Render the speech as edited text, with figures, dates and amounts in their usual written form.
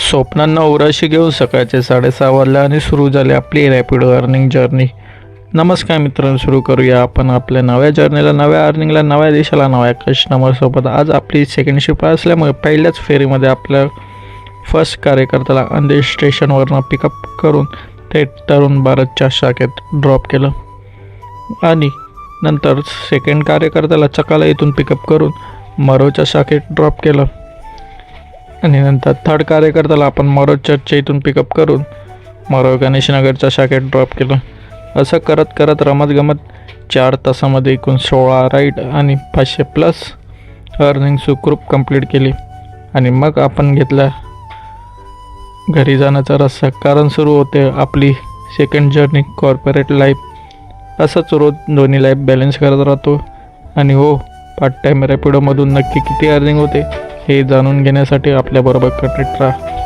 स्वप्नांना उराशी घेऊन सकाळचे 6:30 वाजले आणि सुरू झाली आपली रॅपिडो अर्निंग जर्नी. नमस्कार मित्रांनो, सुरू करूया आपण आपल्या नव्या जर्नीला, नव्या अर्निंगला, नव्या दिशेला, नव्या कस्टमरसोबत. आज आपली सेकंड शिफ्ट असल्यामुळे पहिल्याच फेरीमध्ये आपल्या फर्स्ट कार्यकर्त्याला अंधेरी स्टेशनवरनं पिकअप करून थेट तरुण भारतच्या शाखेत ड्रॉप केलं आणि नंतर सेकंड कार्यकर्त्याला चकाला इथून पिकअप करून मरोच्या शाखेत ड्रॉप केलं आणि नंतर थर्ड कार्यकर्त्याला आपण मरो चर्चच्या इथून पिकअप करून मरो गणेशनगरच्या शाखेत ड्रॉप केलं. असं करत करत रमतगमत 4 तासामध्ये एकूण 16 राईड आणि 500+ अर्निंग सुखरूप कंप्लीट केली आणि मग आपण घेतला घरी जाण्याचा रस्ता. कारण सुरू होते आपली सेकंड जर्नी, कॉर्पोरेट लाईफ. असंच रोज दोन्ही लाईफ बॅलन्स करत राहतो. आणि हो, पार्ट टाईम रॅपिडोमधून नक्की किती अर्निंग होते हे जाणून घेण्यासाठी आपल्याबरोबर कनेक्ट राहा.